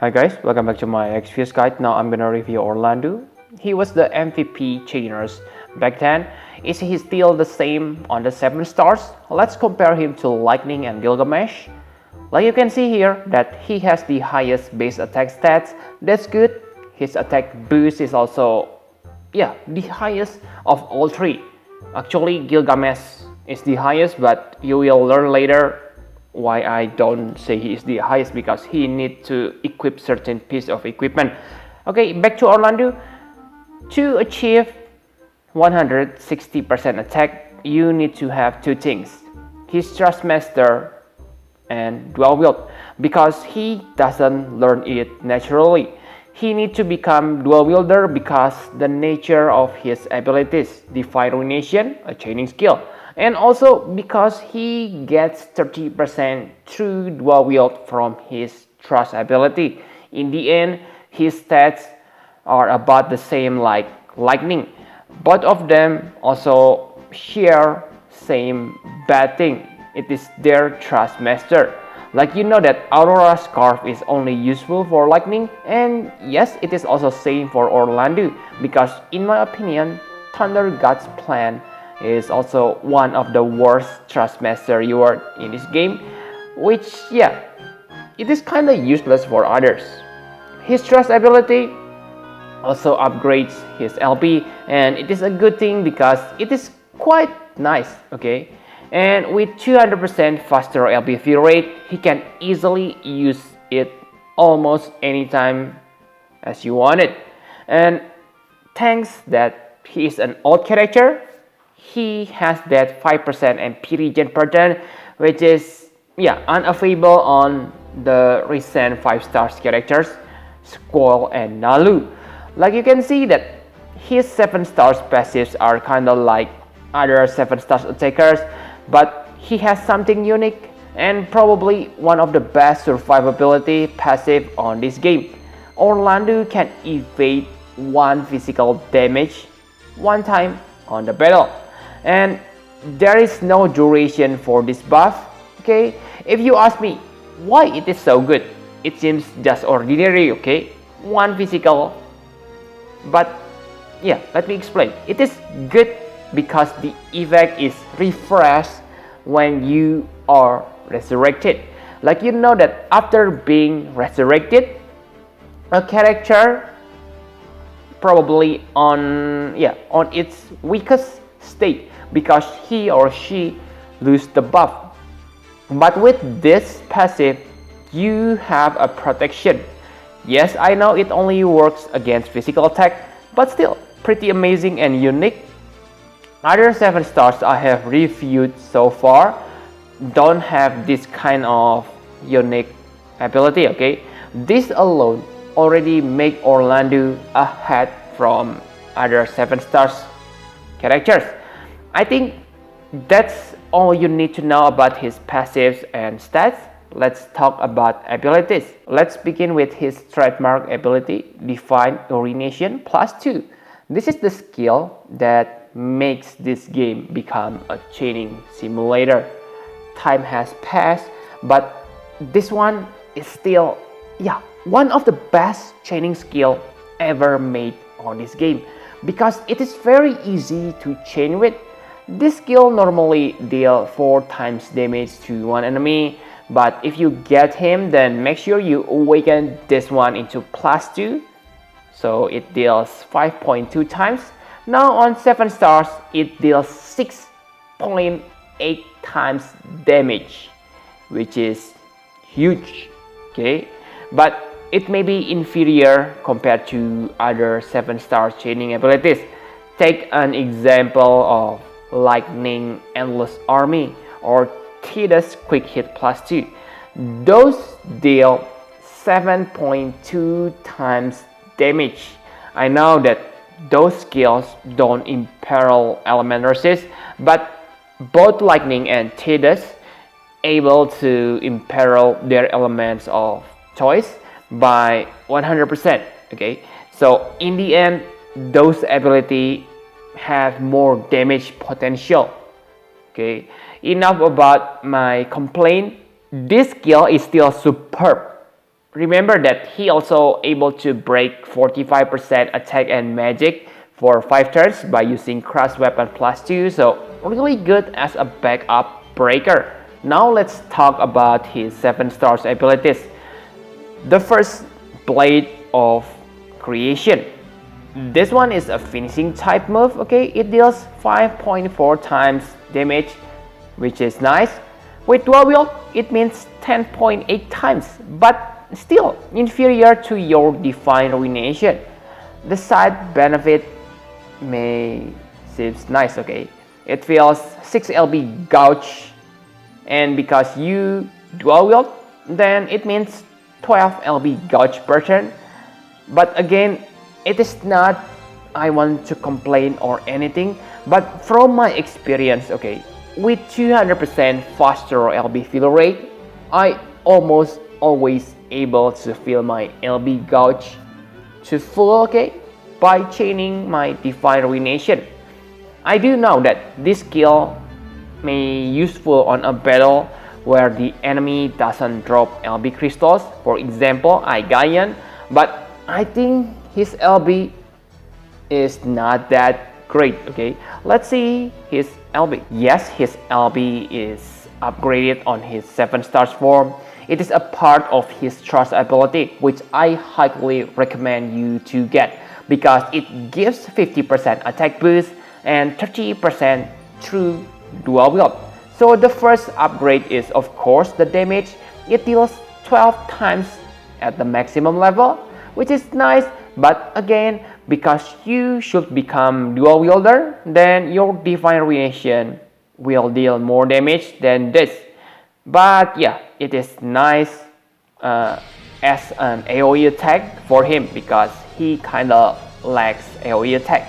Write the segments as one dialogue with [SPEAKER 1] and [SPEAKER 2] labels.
[SPEAKER 1] Hi guys, welcome back to my XPS guide. Now I'm gonna review Orlandeau. He was the MVP chainers back then. Is he still the same on the 7 stars? Let's compare him to Lightning and Gilgamesh. Like you can see here that he has the highest base attack stats. That's good. His attack boost is also the highest of all three. Actually Gilgamesh is the highest, but you will learn later why I don't say he is the highest, because he need to equip certain piece of equipment. Okay, back to Orlandeau. To achieve 160% attack, you need to have two things: his Thrustmaster and dual wield, because he doesn't learn it naturally. He needs to become dual wielder because the nature of his abilities: Defy Ruination, a chaining skill, and also because he gets 30% through dual wield from his thrust ability. In the end, his stats are about the same like Lightning. Both of them also share same bad thing. It is their Thrust Master. Like you know that Aurora Scarf is only useful for Lightning, and yes, it is also same for Orlandeau, because in my opinion, Thunder God's plan is also one of the worst Thrust Master you are in this game, which it is kinda useless for others. His Thrust ability also upgrades his LP, and it is a good thing because it is quite nice, okay? And with 200% faster LP fill rate, he can easily use it almost anytime as you want it. And thanks that he is an old character, he has that 5% MP regen pattern, which is unavailable on the recent 5 stars characters, Squall and Nalu. Like you can see that his 7 stars passives are kinda like other 7 stars attackers, but he has something unique and probably one of the best survivability passive on this game. Orlandeau can evade 1 physical damage 1 time on the battle, and there is no duration for this buff. Okay, if you ask me why it is so good, it seems just ordinary. Okay, 1 physical, but let me explain. It is good because the effect is refreshed when you are resurrected. Like you know that after being resurrected, a character probably on its weakest state because he or she lose the buff. But with this passive, you have a protection. Yes, I know it only works against physical attack, but still pretty amazing and unique. Other 7 stars I have reviewed so far don't have this kind of unique ability, okay? This alone already make Orlandeau ahead from other 7 stars characters. I think that's all you need to know about his passives and stats. Let's talk about abilities. Let's begin with his trademark ability, Defy Ruination +2. This is the skill that makes this game become a chaining simulator. Time has passed, but this one is still one of the best chaining skill ever made on this game, because it is very easy to chain with. This skill normally deal 4 times damage to one enemy, but if you get him, then make sure you awaken this one into +2, so it deals 5.2 times. Now on 7 stars, it deals 6.8 times damage, which is huge, okay? But it may be inferior compared to other 7 star chaining abilities. Take an example of Lightning Endless Army or Tidus Quick Hit +2. Those deal 7.2 times damage. I know that those skills don't imperil element resist, but both Lightning and Tidus able to imperil their elements of choice by 100%. Okay, so in the end, those ability have more damage potential. Okay, enough about my complaint. This skill is still superb. remember that he also able to break 45% attack and magic for 5 turns by using Crush Weapon +2, so really good as a backup breaker. Now let's talk about his 7 stars abilities. The first, Blade of Creation. This one is a finishing type move, okay? It deals 5.4 times damage, which is nice. With dual wield, it means 10.8 times, but still inferior to your Divine Ruination. The side benefit may seems nice, okay? It feels 6 LB gouge, and because you dual wield, then it means 12 LB gouge per turn. But again, it is not I want to complain or anything, but from my experience, okay, with 200% faster LB fill rate, I almost always able to fill my LB gouge to full, okay, by chaining my Divine Ruination. I do know that this skill may useful on a battle where the enemy doesn't drop LB crystals, for example, Aigayan, but I think his LB is not that great, okay? Let's see his LB. Yes, his LB is upgraded on his 7 stars form. It is a part of his Trust ability, which I highly recommend you to get because it gives 50% attack boost and 30% true dual wield. So the first upgrade is of course the damage. It deals 12 times at the maximum level, which is nice, but again, because you should become dual wielder, then your Divine Ruination will deal more damage than this. But yeah, it is nice as an AoE attack for him because he kinda lacks AoE attack.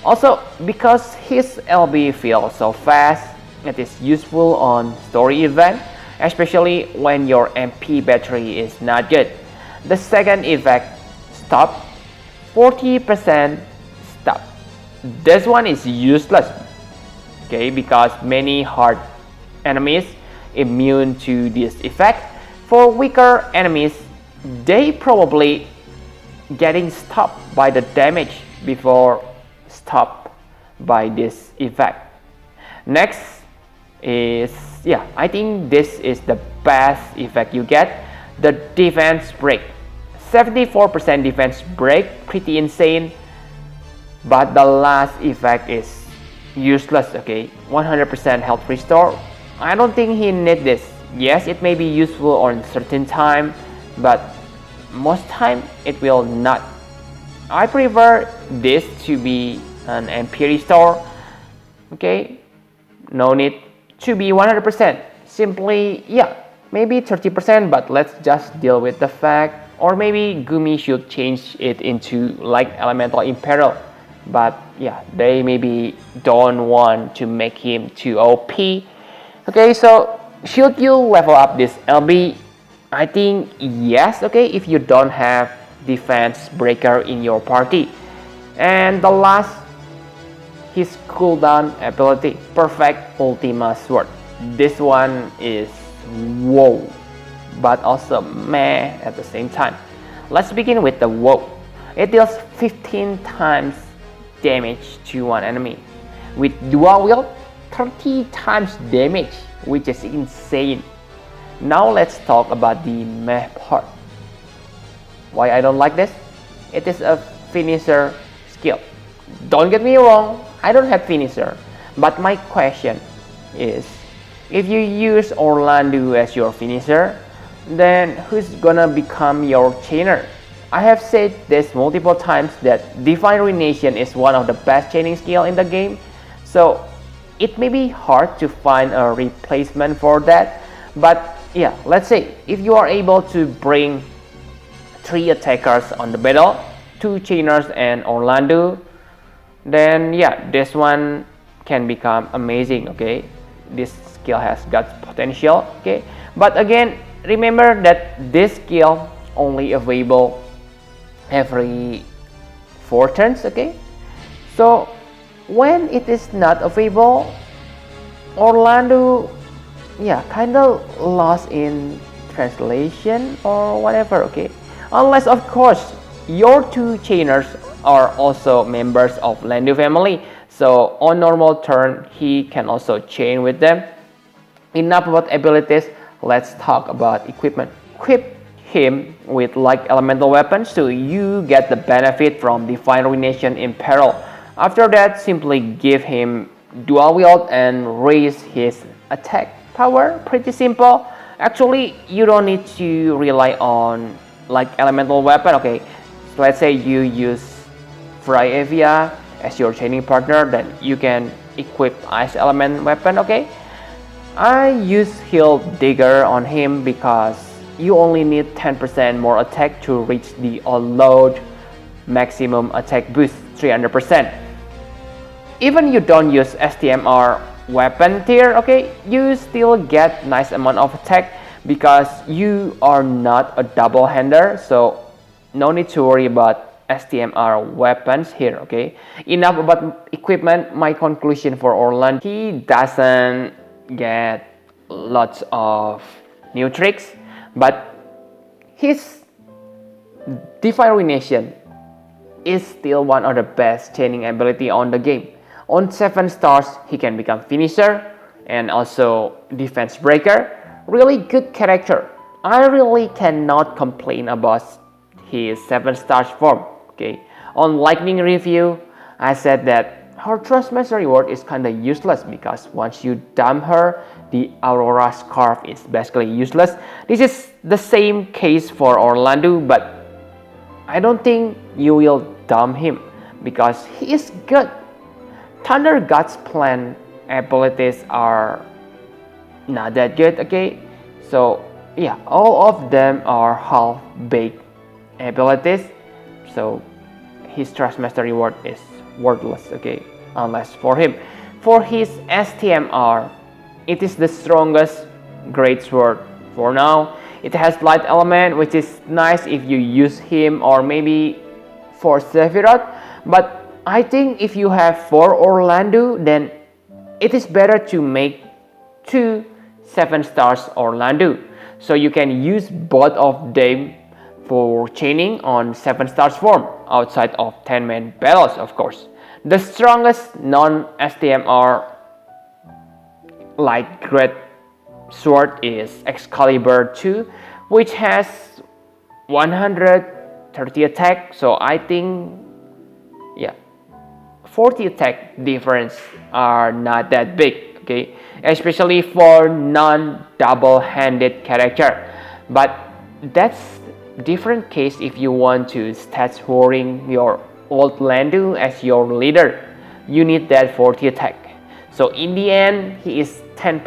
[SPEAKER 1] Also, because his LB feels so fast, it is useful on story event, especially when your MP battery is not good. The second effect, Stop, 40% stop. This one is useless, okay, because many hard enemies immune to this effect. For weaker enemies, they probably getting stopped by the damage before stopped by this effect. Next is, yeah, I think this is the best effect you get, the defense break. 74% defense break, pretty insane, but the last effect is useless, okay? 100% health restore. I don't think he need this. Yes, it may be useful on certain time, but most time it will not. I prefer this to be an MP restore, okay? No need to be 100%. Simply, yeah, maybe 30%, but let's just deal with the fact. Or maybe Gumi should change it into like Elemental Imperial. But yeah, they maybe don't want to make him too OP. Okay, so should you level up this LB? I think yes, okay, if you don't have defense breaker in your party. And the last, his cooldown ability, Perfect Ultima Sword. This one is whoa, but also meh at the same time. Let's begin with the whoa. It deals 15 times damage to one enemy. With dual wield, 30 times damage, which is insane. Now let's talk about the meh part. Why I don't like this? It is a finisher skill. Don't get me wrong, I don't have finisher. But my question is, if you use Orlandeau as your finisher, then who's gonna become your chainer? I have said this multiple times that Divine Ruination is one of the best chaining skill in the game, so it may be hard to find a replacement for that. But yeah, let's say if you are able to bring 3 attackers on the battle, 2 chainers and Orlandeau, then yeah, this one can become amazing, okay? This skill has got potential, okay? But again, remember that this skill only available every 4 turns, okay? So when it is not available, Orlandeau, yeah, kind of lost in translation or whatever, okay? Unless of course your two chainers are also members of Orlandeau family, so on normal turn he can also chain with them. Enough about abilities, let's talk about equipment. Equip him with like elemental weapons so you get the benefit from Divine Ruination in peril. After that, simply give him dual wield and raise his attack power. Pretty simple. Actually, you don't need to rely on like elemental weapon. Okay, so let's say you use Evia as your training partner, then you can equip ice element weapon. Okay, I use heal digger on him because you only need 10% more attack to reach the allowed maximum attack boost 300%. Even you don't use STMR weapon tier, okay, you still get nice amount of attack because you are not a double hander, so no need to worry about STMR weapons here, okay. Enough about equipment. My conclusion for Orlandeau, he doesn't get lots of new tricks, but his Divine Ruination is still one of the best chaining ability on the game. On 7 stars, he can become finisher and also defense breaker. Really good character. I really cannot complain about his 7 stars form. Okay. On lightning review, I said that her Trustmaster reward is kinda useless because once you dump her, the Aurora Scarf is basically useless. This is the same case for Orlandeau, but I don't think you will dump him because he is good. Thunder God's plan abilities are not that good, okay? So yeah, all of them are half-baked abilities, so his Trustmaster reward is worthless, okay? Unless for him. For his STMR, it is the strongest great sword for now. It has light element, which is nice if you use him or maybe for Sephiroth, but I think if you have 4 Orlandeau, then it is better to make 2 7 stars Orlandeau, so you can use both of them for chaining on 7 stars form outside of 10-man battles, of course. The strongest non-STMR light great sword is Excalibur 2, which has 130 attack, so I think, yeah, 40 attack difference are not that big, okay, especially for non-double-handed character. But that's different case if you want to start hoarding your Oldlandeau as your leader. You need that 40 attack. So in the end, he is 10++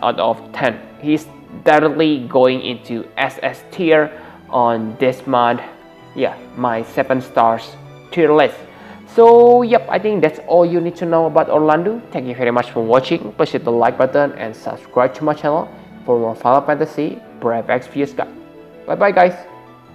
[SPEAKER 1] out of 10. He's directly going into SS tier on this month. Yeah, my 7 stars tier list. So yep, I think that's all you need to know about Orlandeau. Thank you very much for watching. Please hit the like button and subscribe to my channel for more Final Fantasy Brave Exvius guide. Bye bye guys.